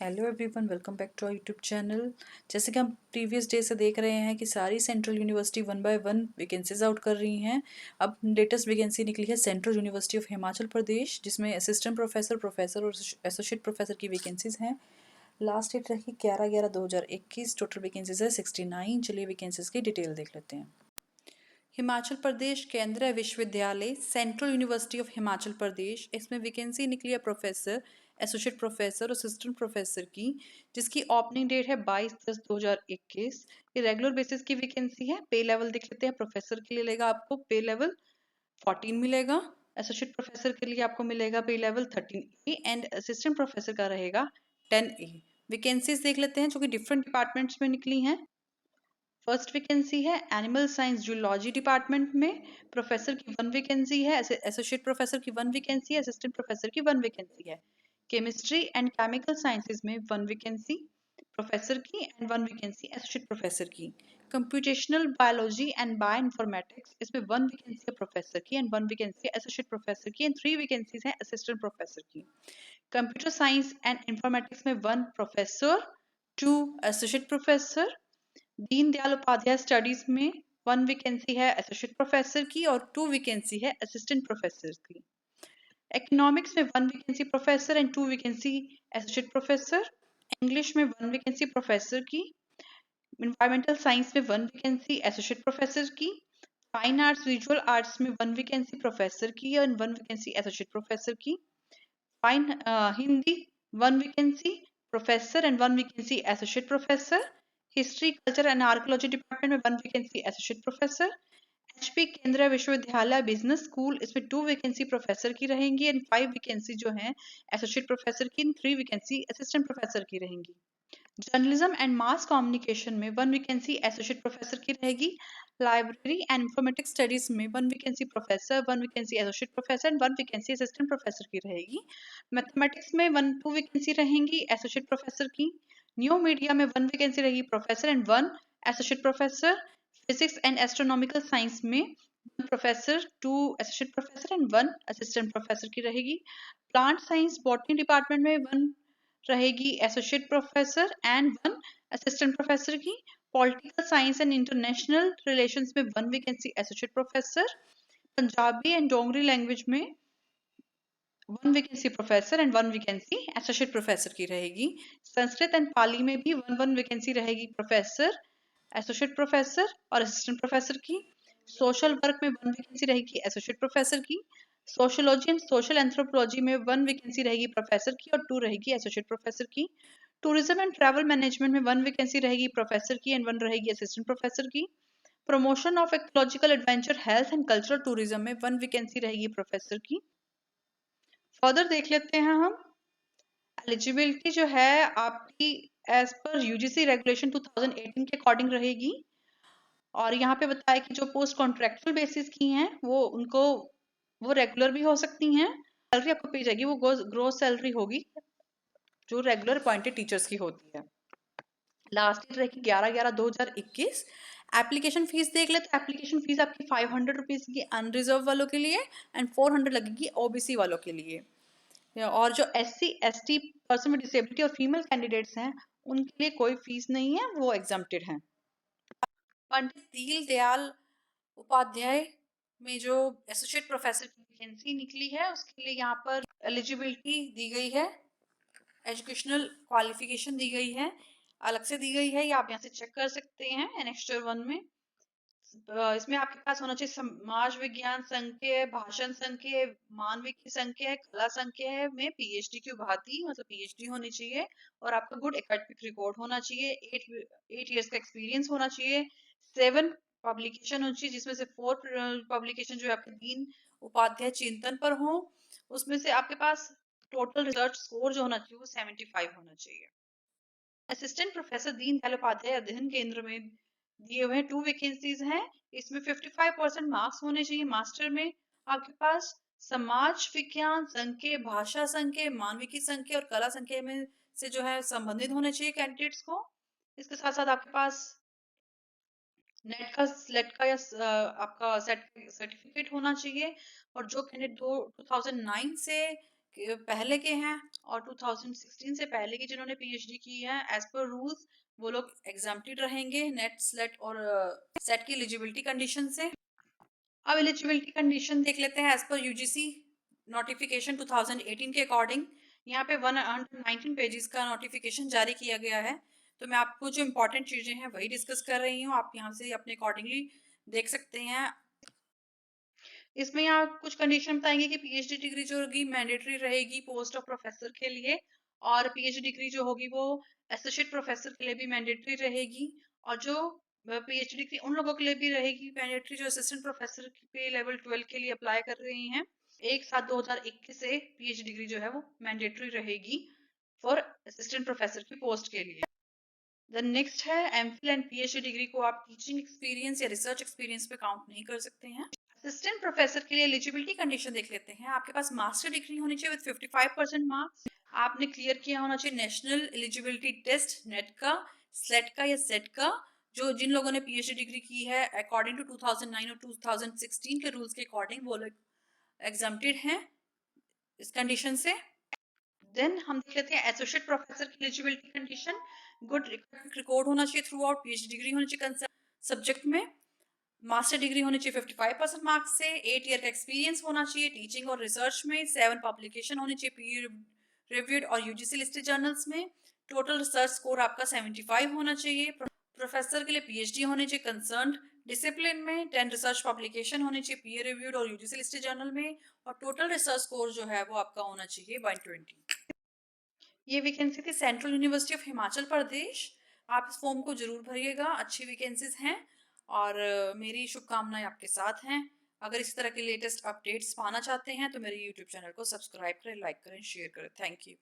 Hello everyone, welcome back to our YouTube channel. जैसे कि हम प्रीवियस डे से देख रहे हैं कि सारी central university 1 by 1 vacancies out कर रही हैं। अब लेटेस्ट वैकेंसी निकली है central university of Himachal Pradesh, जिसमें असिस्टेंट प्रोफेसर, प्रोफेसर और एसोसिएट प्रोफेसर की वैकेंसीज हैं। लास्ट डेट रही 11/11/2021। टोटल वैकेंसीज है 69। चलिए वैकेंसीज की डिटेल देख लेते हैं। हिमाचल प्रदेश केंद्रीय विश्वविद्यालय सेंट्रल यूनिवर्सिटी ऑफ हिमाचल प्रदेश, इसमें वैकेंसी निकली है प्रोफेसर, एसोसिएट प्रोफेसर और असिस्टेंट प्रोफेसर की, जिसकी ओपनिंग डेट है 22/10/2021। ये रेगुलर बेसिस की वैकेंसी है। पे लेवल देख लेते हैं। प्रोफेसर के लिए लेगा आपको पे लेवल 14 मिलेगा, एसोसिएट प्रोफेसर के लिए आपको मिलेगा पे level 13A and assistant professor का रहेगा 10A। वैकेंसीज देख लेते हैं जो कि डिफरेंट डिपार्टमेंट्स में निकली हैं। फर्स्ट वैकेंसी है एनिमल साइंस जूलॉजी डिपार्टमेंट में, प्रोफेसर की 1 वैकेंसी है, एसोसिएट प्रोफेसर की 1 वैकेंसी है, असिस्टेंट प्रोफेसर की 1 वैकेंसी है। केमिस्ट्री एंड केमिकल साइंसेज में 1 वैकेंसी प्रोफेसर की एंड 1 वैकेंसी एसोसिएट प्रोफेसर की। Computational biology and bioinformatics, इसमें 1 वैकेंसी है प्रोफेसर की एंड 1 वैकेंसी एसोसिएट प्रोफेसर की एंड 3 वैकेंसीज है असिस्टेंट प्रोफेसर की। कंप्यूटर साइंस एंड इंफॉर्मेटिक्स में 1 professor, 2 associate professor. Deendayal Upadhyaya studies में 1 वैकेंसी है एसोसिएट प्रोफेसर की और 2 वैकेंसी है असिस्टेंट प्रोफेसर की। इकोनॉमिक्स में 1 vacancy professor and 2 vacancy associate professor. English में 1 वैकेंसी प्रोफेसर की। एनवायरमेंटल साइंस में 1 वैकेंसी एसोसिएट प्रोफेसर की। फाइन आर्ट्स विजुअल आर्ट्स में 1 वैकेंसी प्रोफेसर की और 1 वैकेंसी एसोसिएट प्रोफेसर की। Fine Hindi 1 vacancy professor and 1 vacancy associate professor. History culture and archaeology department में 1 vacancy associate professor. HP केंद्रीय विश्वविद्यालय बिजनेस स्कूल, इसमें 2 वैकेंसी प्रोफेसर की रहेंगी एंड 5 वैकेंसी जो है एसोसिएट प्रोफेसर की, 3 वैकेंसी असिस्टेंट प्रोफेसर की रहेंगी। जर्नलिज्म एंड मास कम्युनिकेशन में 1 वैकेंसी एसोसिएट प्रोफेसर की रहेगी। लाइब्रेरी एंड इंफॉर्मेटिक्स स्टडीज में 1 vacancy professor, 1 vacancy associate professor and 1 vacancy assistant professor की रहेगी। मैथमेटिक्स में 2 वैकेंसी रहेंगी एसोसिएट प्रोफेसर की। न्यू मीडिया में 1 वैकेंसी रहेगी professor and 1 associate professor. Physics and astronomical science में 1 professor, 2 associate professor and 1 assistant professor की रहेगी। प्लांट साइंस बॉटनी डिपार्टमेंट में 1 रहेगी associate professor and 1 assistant professor की। Political science and international relations में 1 vacancy associate professor. Punjabi and Dogri language में 1 vacancy professor and 1 vacancy associate professor की रहेगी। Sanskrit and पाली में भी 1 वैकेंसी रहेगी प्रोफेसर, एसोसिएट प्रोफेसर और असिस्टेंट प्रोफेसर की। सोशल वर्क में 1 वैकेंसी रहेगी एसोसिएट प्रोफेसर की। सोशियोलॉजी एंड सोशल एंथ्रोपोलॉजी में 1 वैकेंसी रहेगी प्रोफेसर की और 2 रहेगी एसोसिएट प्रोफेसर की। टूरिज्म एंड ट्रैवल मैनेजमेंट में 1 वैकेंसी रहेगी प्रोफेसर की एंड 1 रहेगी असिस्टेंट प्रोफेसर की। Promotion of ecological adventure health and cultural tourism में 1 वैकेंसी रहेगी प्रोफेसर की। फर्दर देख लेते हैं हम। एलिजिबिलिटी जो है आपकी एज पर यूजीसी रेगुलेशन 2018 के अकॉर्डिंग रहेगी। और यहाँ पे बताया कि जो पोस्ट कॉन्ट्रेक्चुअल बेसिस की हैं वो रेगुलर भी हो सकती हैं। सैलरी आपको पी जाएगी, वो ग्रोस सैलरी होगी जो रेगुलर अपॉइंटेड टीचर्स की होती है। लास्ट डेट रहेगी 11/11/2021। एप्लीकेशन फीस देख ले तो एप्लीकेशन फीस आपकी 500 रुपीज की अनरिजर्व वालों के लिए एंड 400 लगेगी ओबीसी वालों के लिए। और जो SC ST person with disability और फीमेल कैंडिडेट्स हैं उनके लिए कोई फीस नहीं है, वो एग्जम्प्टेड हैं। पंडित दीनदयाल उपाध्याय में जो एसोसिएट प्रोफेसर की वैकेंसी निकली है उसके लिए यहाँ पर एलिजिबिलिटी दी गई है, एजुकेशनल क्वालिफिकेशन दी गई है, अलग से दी गई है, ये आप यहाँ से चेक कर सकते हैं एनेक्स्टर 1 में। इसमें आपके पास होना चाहिए समाज विज्ञान संकाय, भाषण संकाय, मानविकी संकाय, कला संकाय में PhD की उपाधि मतलब PhD होनी चाहिए और आपका गुड एकेडमिक रिकॉर्ड होना चाहिए। 8 इयर्स का एक्सपीरियंस होना चाहिए। 7 पब्लिकेशन होनी चाहिए जिसमें से 4 पब्लिकेशन जो है आपके दीन उपाध्याय चिंतन पर हो। उसमें से आपके पास टोटल रिसर्च स्कोर जो होना चाहिए वो 75 होना चाहिए। असिस्टेंट प्रोफेसर दीनदयाल उपाध्याय अध्ययन केंद्र में दिए हुए 2 वैकेंसीज हैं। इसमें 55% मार्क्स होने चाहिए। मास्टर में आपके पास समाज विज्ञान संकाय, भाषा संकाय, मानविकी संकाय और कला संकाय में से जो है संबंधित होने चाहिए कैंडिडेट्स को। इसके साथ साथ आपके पास नेट का सेलेक्ट का या आपका सेट सर्टिफिकेट होना चाहिए। और जो कैंडिडेट 2009 से पहले के हैं और 2016 से पहले की जिन्होंने पीएचडी की है, एज पर रूल्स वो लोग एग्जाम्प्टेड रहेंगे नेट स्लेट और सेट की एलिजिबिलिटी कंडीशन से। अब एलिजिबिलिटी कंडीशन देख लेते हैं एज पर यूजीसी नोटिफिकेशन 2018 के अकॉर्डिंग। यहाँ पे 119 पेजेस का नोटिफिकेशन जारी किया गया है, तो मैं आपको जो इम्पोर्टेंट चीजें हैं वही डिस्कस कर रही हूँ, आप यहाँ से अपने अकॉर्डिंगली देख सकते हैं। इसमें यहाँ कुछ कंडीशन बताएंगे कि पीएचडी डिग्री जो होगी मैंडेटरी रहेगी पोस्ट ऑफ प्रोफेसर के लिए, और पीएचडी डिग्री जो होगी वो एसोसिएट प्रोफेसर के लिए भी मैंडेटरी रहेगी, और जो पीएचडी डिग्री उन लोगों के लिए भी रहेगी मैंडेटरी जो असिस्टेंट प्रोफेसर पे लेवल 12 के लिए अप्लाई कर रही हैं। 1/7/2021 से पीएचडी डिग्री जो है वो मैंडेटरी रहेगी फॉर असिस्टेंट प्रोफेसर की पोस्ट के लिए। देन नेक्स्ट है एमफिल एंड पीएचडी डिग्री को आप टीचिंग एक्सपीरियंस या रिसर्च एक्सपीरियंस पे काउंट नहीं कर सकते हैं। असिस्टेंट प्रोफेसर के लिए एलिजिबिलिटी कंडीशन देख लेते हैं। आपके पास मास्टर डिग्री होनी चाहिए विद 55% मार्क्स। आपने क्लियर किया होना चाहिए नेशनल एलिजिबिलिटी टेस्ट नेट का, स्लेट का या सेट का। जो जिन लोगों ने पीएचडी डिग्री की है अकॉर्डिंग टू 2009 और 2016 के रूल्स के अकॉर्डिंग वो लोग एग्जाम्प्टेड हैं इस कंडीशन से। देन हम देख लेते हैं एसोसिएट प्रोफेसर की एलिजिबिलिटी कंडीशन। गुड रिकॉर्ड होना चाहिए थ्रू आउट, पीएचडी डिग्री होनी चाहिए कंसर्न सब्जेक्ट में, मास्टर डिग्री होनी चाहिए 55% मार्क्स से, 8 ईयर का एक्सपीरियंस होना चाहिए टीचिंग और रिसर्च में, 7 पब्लिकेशन होनी चाहिए पीयर रिव्यूड और यूजीसी लिस्टेड जर्नल्स में, टोटल रिसर्च स्कोर आपका 75 होना चाहिए। प्रोफेसर के लिए पीएचडी होनी चाहिए कंसर्न डिसिप्लिन में, 10 रिसर्च पब्लिकेशन होनी चाहिए पीयर रिव्यूड और यूजीसी लिस्टेड जर्नल में, और टोटल रिसर्च स्कोर जो है वो आपका होना चाहिए 120। ये वैकेंसी थी सेंट्रल यूनिवर्सिटी ऑफ हिमाचल प्रदेश। आप इस फॉर्म को जरूर भरिएगा, अच्छी वैकेंसीज हैं और मेरी शुभकामनाएं आपके साथ हैं। अगर इस तरह के लेटेस्ट अपडेट्स पाना चाहते हैं तो मेरे यूट्यूब चैनल को सब्सक्राइब करें, लाइक करें, शेयर करें। Thank you.